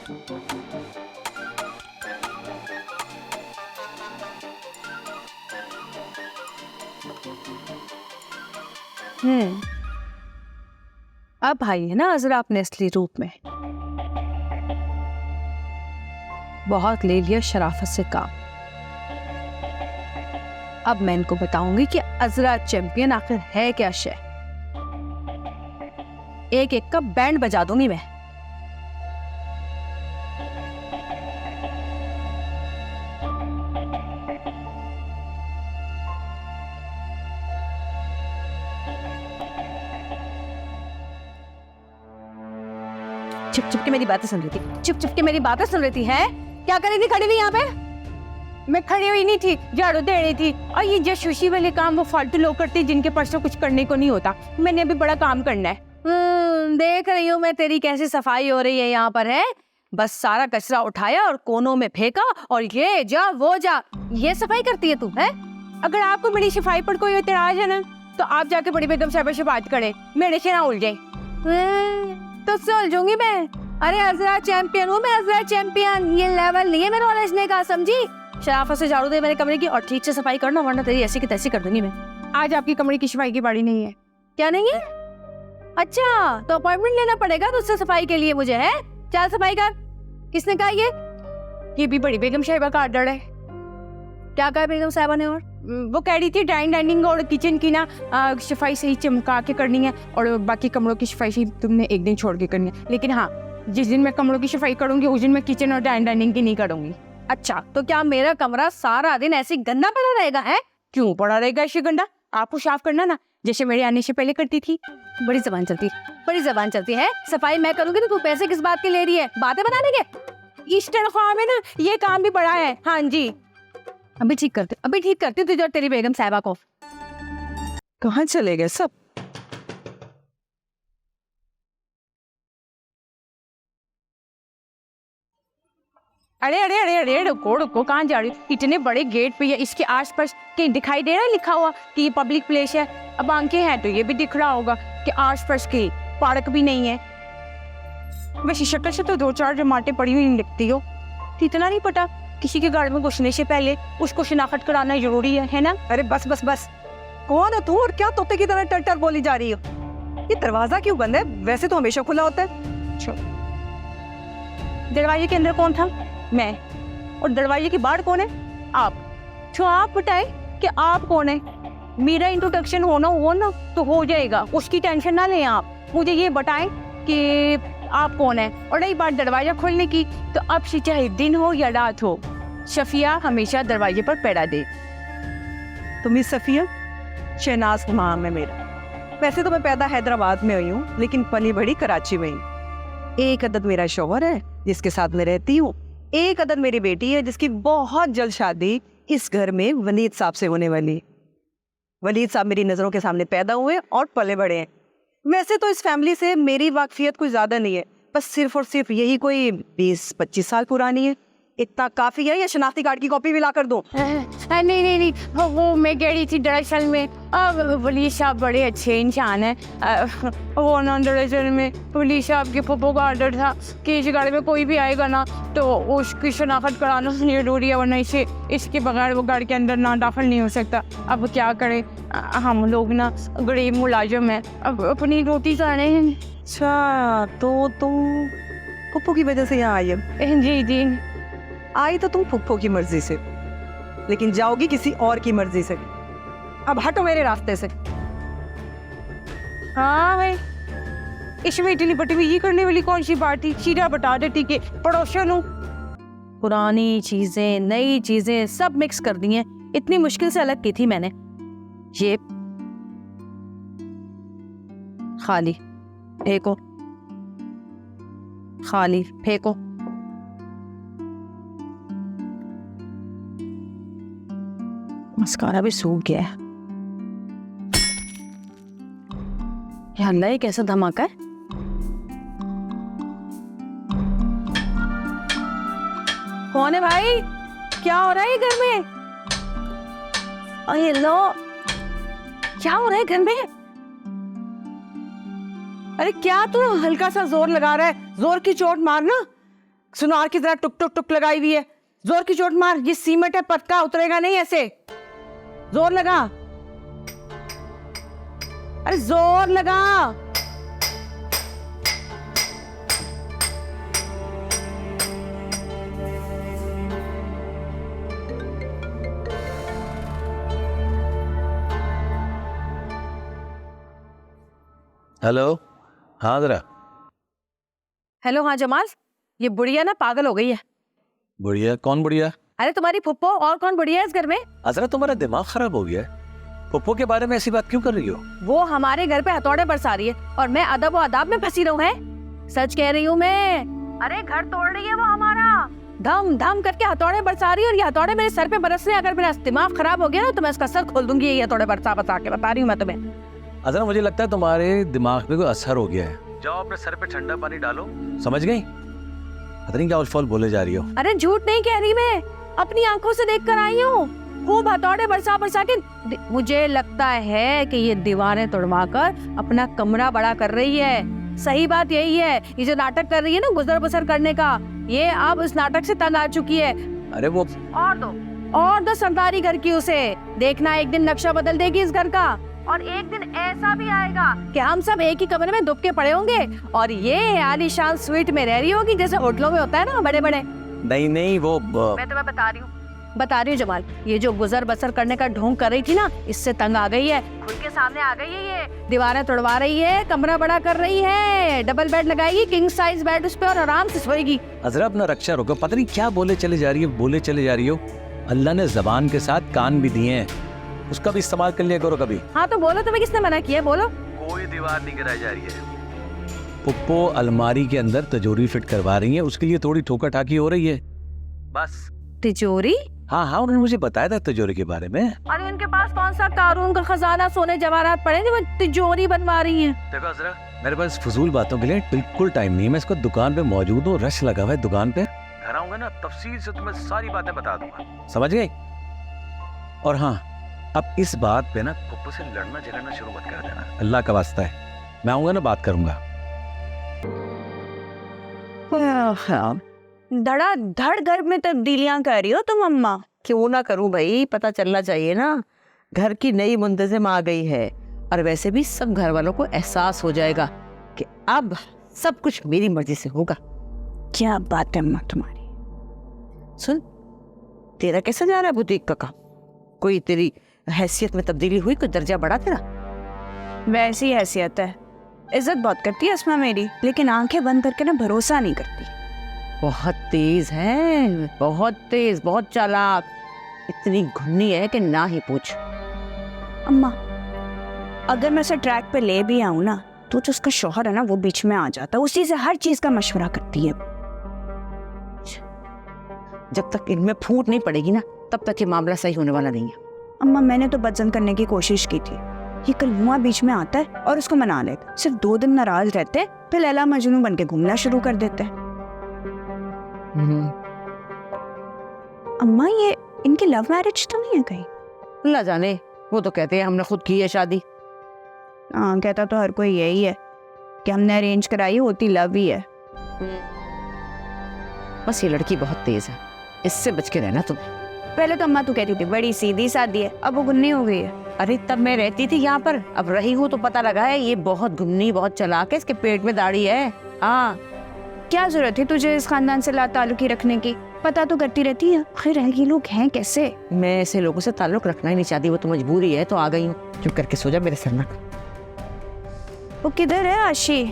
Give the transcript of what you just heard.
अब आई है ना अजरा अपने असली रूप में। बहुत ले लिया शराफत से काम। अब मैं इनको बताऊंगी कि अजरा चैंपियन आखिर है क्या शय। एक एक का बैंड बजा दूंगी मैं। चुप चुप के मेरी बातें सुन रही थी, चुप चुप के मेरी बातें सुन रही थी। है क्या कर रही थी खड़ी हुई यहाँ पे? मैं खड़ी हुई नहीं थी, झाड़ू दे रही थी। और ये जासूसी वाले काम वो फालतू लोग करते हैं जिनके पास तो कुछ करने को नहीं होता। मैंने अभी बड़ा काम करना है। देख रही हूँ मैं तेरी कैसी सफाई हो रही है यहाँ पर। है बस सारा कचरा उठाया और कोनों में फेंका और ये जा वो जा, ये सफाई करती है तू? है अगर आपको मेरी सफाई पर कोई एतराज है ना तो आप जाके बड़ी बेगम साहिबा से बात करें, मेरे से ना उलझे। तो सुलझूंगी मैं। अरे अजरा चैंपियन हूँ मैं, अजरा चैंपियन। ये लेवल नहीं है मेरा उलझने का, समझी? शराफत से झाड़ू दे मेरे कमरे की और ठीक से सफाई करना, वरना तेरी ऐसी की तैसी कर दूंगी मैं। आज आपकी कमरे की सफाई की बारी नहीं है। क्या नहीं है? अच्छा तो अपॉइंटमेंट लेना पड़ेगा तुझसे सफाई के लिए मुझे। है चल सफाई कर। किसने कहा ये भी बड़ी बेगम साहिबा का ऑर्डर है। क्या कहा बेगम साहिबा ने? और वो कह रही थी डाइनिंग और किचन की ना सफाई सही चमका के करनी है और बाकी कमरों की सफाई सही तुमने एक दिन छोड़ के करनी है। लेकिन हाँ, जिस दिन मैं कमरों की सफाई करूंगी उस दिन मैं किचन और डाइनिंग की नहीं करूंगी। अच्छा तो क्या मेरा कमरा सारा दिन ऐसे गंदा पड़ा रहेगा? है क्यों पड़ा रहेगा ऐसे गंदा? आपको साफ करना ना, जैसे मेरे आने से पहले करती थी। बड़ी जबान चलती है। सफाई मैं करूंगी तो तू पैसे किस बात के ले रही है? बातें बनाने के? इस तनख्वाह में ना ये काम भी बड़ा है। हाँ जी अभी ठीक करती तुझे और तेरी बेगम साहिबा को। कहाँ चले गए सब? अरे अरे अरे अरे रुको कहाँ जा रही हो? इतने बड़े गेट पे या इसके आसपास कहीं दिखाई दे रहा है लिखा हुआ कि ये पब्लिक प्लेस है? अब आंखें हैं तो ये भी दिख रहा होगा कि आसपास की पार्क भी नहीं है। वैसे शक्ल से तो 2-4 जमातें पड़ी हुई लिखती हो। इतना नहीं पता किसी के घर में घुसने से पहले उसको शिनाख्त कराना जरूरी है ना? अरे बस कौन है तू और क्या तोते की तरह टर बोली जा रही हो? ये दरवाजा क्यों बंद है? वैसे तो हमेशा खुला होता है। दरवाजे के अंदर कौन था? मैं। और दरवाजे के बाहर कौन है? आप। तो आप बताए कि आप कौन है? मेरा इंट्रोडक्शन होना हो ना तो हो जाएगा, उसकी टेंशन ना लें आप। मुझे ये बताएं कि आप कौन है। और रही बात दरवाजा खोलने की, तो अब से चाहे दिन हो या रात हो, सफिया हमेशा दरवाजे पर पैरा दे। तुम सफिया? शहनाज नाम है मेरा। वैसे तो मैं पैदा हैदराबाद में हुई हूँ, लेकिन पली बड़ी कराची में ही। एक अदद मेरा शौहर है जिसके साथ मैं रहती हूँ। एक अदद मेरी बेटी है जिसकी बहुत जल्द शादी इस घर में वलीद साहब से होने वाली। वलीद साहब मेरी नज़रों के सामने पैदा हुए और पले बड़े हैं। वैसे तो इस फैमिली से मेरी वाकफियत कोई ज़्यादा नहीं है, बस सिर्फ और सिर्फ यही कोई 20-25 साल पुरानी है। इतना काफ़ी है या शनाख्ती कार्ड की कॉपी भी ला कर दूँ? नहीं वो मैं कह रही थी दरअसल में वली साहब बड़े अच्छे इंसान हैं। वो ना दरअसल में वली साहब के पप्पो का ऑर्डर था कि इस घर में कोई भी आएगा ना तो उसकी शनाख्त कराना जरूरी है, वरना इसे इसके बगैर वो घर के अंदर ना दाखिल नहीं हो सकता। अब क्या करें, हम लोग ना गरीब मुलाजिम हैं, अब अपनी रोटी खाने हैं। अच्छा तो तुम पप्पू की वजह से यहाँ आई हो? जी आई तो तुम पप्पू की मर्जी से, लेकिन जाओगी किसी और की मर्जी से। अब हटो मेरे रास्ते से। हाँ भाई, इसमें इतनी बदतमीजी करने वाली कौन सी बात थी? सीधा बता देती कि पड़ोसन हूँ। पुरानी चीजें नई चीजें सब मिक्स कर दी हैं। इतनी मुश्किल से अलग की थी मैंने। ये खाली फेंको, खाली फेंको। मस्कारा भी सूख गया है। या अल्लाह, ये कैसा धमाका है? कौन है भाई? क्या हो रहा है घर में? अरे लो, क्या हो रहा है घर में? अरे क्या तू हल्का सा जोर लगा रहा है? जोर की चोट मारना। सुनार की तरह टुक टुक टुक लगाई हुई है। जोर की चोट मार, ये सीमेंट है, पटका उतरेगा नहीं ऐसे। जोर लगा, अरे जोर लगा। हेलो, हाँ जरा। हेलो, हाँ जमाल, ये बुढ़िया ना पागल हो गई है। बुढ़िया? कौन बुढ़िया? अरे तुम्हारी फुप्पो, और कौन बुढ़िया है इस घर में? अजरा तुम्हारा दिमाग खराब हो गया है। पप्पो के बारे में ऐसी बात क्यों कर रही हो? वो हमारे घर पे हथौड़े बरसा रही है और मैं अदब और आदाब में फंसी रहूं है। सच कह रही हूँ मैं। अरे घर तोड़ रही है वो हमारा, धम धम करके हथौड़े बरसा रही है। और ये हथौड़े मेरे सर पे बरस रहे हैं। अगर मेरा दिमाग खराब हो गया ना तो मैं उसका सर खोल दूंगी। ये हथौड़े बरसा बता के बता रही हूँ मैं तुम्हें। अजरा मुझे लगता है तुम्हारे दिमाग पे कोई असर हो गया है। जाओ अपने सर पे ठंडा पानी डालो, समझ गई? पता नहीं क्या उलफुल बोले जा रही हो। अरे झूठ नहीं कह रही, मैं अपनी आंखों से देख कर आई हूँ। खूब हथौड़े बरसा बरसा के मुझे लगता है कि ये दीवारें तोड़वा कर अपना कमरा बड़ा कर रही है। सही बात यही है। ये जो नाटक कर रही है ना गुजर बसर करने का, ये अब उस नाटक से तंग आ चुकी है। अरे वो और दो सरदारी घर की उसे देखना, एक दिन नक्शा बदल देगी इस घर का। और एक दिन ऐसा भी आएगा कि हम सब एक ही कमरे में दुबके पड़े होंगे और ये आलीशान स्वीट में रह रही होगी जैसे होटलों में होता है ना बड़े बड़े। नहीं वो मैं तुम्हें बता रही हूँ जमाल, ये जो गुजर बसर करने का ढोंग कर रही थी ना, इससे तंग आ गई है। खुद के सामने आ गई है। ये दीवारें तोड़वा रही है, कमरा बड़ा कर रही है, डबल बेड लगाएगी, किंग साइज बेड उस पे, और आराम से सोएगी। अजरा अपना रक्षा रोको, पता नहीं क्या बोले चले जा रही हो। अल्लाह ने जबान के साथ कान भी दिए हैं, उसका भी इस्तेमाल कर लिया करो कभी। हाँ तो बोलो, तुम्हें किसने मना किया? बोलो। कोई दीवार नहीं गिराई जा रही है। पुप्पो अलमारी के अंदर तिजोरी फिट करवा रही है, उसके लिए थोड़ी ठोका ठाकी हो रही है बस। तिजोरी? हाँ, उन्होंने मुझे बताया था तिजोरी के बारे में। अरे उनके पास कौन सा कारून का खजाना सोने जवाहरात पड़े जो वो तिजोरी बनवा रही हैं? देखो अजरा, मेरे पास फजूल बातों के लिए बिल्कुल टाइम नहीं है। मैं इसको दुकान पे मौजूद हूँ, रश लगा हुआ है दुकान पे। घर आऊंगा ना तफसील से तुम्हें सारी बातें बता दूंगा, समझ गई? और हाँ, अब इस बात पे ना पुप्पो से लड़ना झगड़ना शुरू मत कर देना, अल्लाह का वास्ता है। मैं आऊंगा ना बात करूंगा। धड़ा धड़ घर में तब्दीलियां कर रही हो तुम अम्मा। क्यों ना करूं भाई, पता चलना चाहिए ना। घर की नई मुंतजिम आ गई है और वैसे भी सब घर वालों को एहसास हो जाएगा कि अब सब कुछ मेरी मर्जी से होगा। क्या बात है अम्मा तुम्हारी। सुन, तेरा कैसा जा रहा है बुटीक का काम? कोई तेरी हैसियत में तब्दीली हुई? कोई दर्जा बढ़ा तेरा? वैसी हैसियत है, इज्जत बहुत करती है अस्मा मेरी, लेकिन आंखें बंद करके ना भरोसा नहीं करती। बहुत तेज है, बहुत तेज, बहुत चालाक, इतनी घुन्नी है कि ना ही पूछ। अम्मा, अगर मैं उसे ट्रैक पे ले भी आऊं ना तो जो उसका शौहर है ना वो बीच में आ जाता है, उसी से हर चीज का मशवरा करती है। जब तक इनमें फूट नहीं पड़ेगी ना तब तक ये मामला सही होने वाला नहीं है। अम्मा, मैंने तो बदजन करने की कोशिश की थी, ये कलमुआ बीच में आता है और उसको मना लेता। सिर्फ 2 दिन नाराज रहते फिर लैला मजनू बन के घूमना शुरू कर देते हैं। अम्मा, ये इनकी लव मैरिज तो नहीं है कहीं? अल्लाह जाने, वो तो कहते हैं हमने खुद की है शादी। हाँ, कहता तो हर कोई यही है कि हमने अरेंज कराई, होती लव ही है। बस ये लड़की बहुत तेज है, इससे बच के रहना तुम। पहले तो अम्मा तू कहती थी बड़ी सीधी सादी है, अब वो गुन्नी हो गई है। अरे तब मैं रहती थी यहाँ पर, अब रही हूँ तो पता लगा है ये बहुत गुन्नी, बहुत चालाक है, इसके पेट में दाढ़ी है। हाँ, क्या जरूरत है तुझे इस खानदान से ताल्लुकी रखने की? पता तो करती रहती है। आखिर ये लोग हैं कैसे? मैं ऐसे लोगों से ताल्लुक रखना ही नहीं चाहती, वो तो मजबूरी है, तो आ गई हूँ। चुप करके सो जा, मेरे सर में। वो किधर है आशी?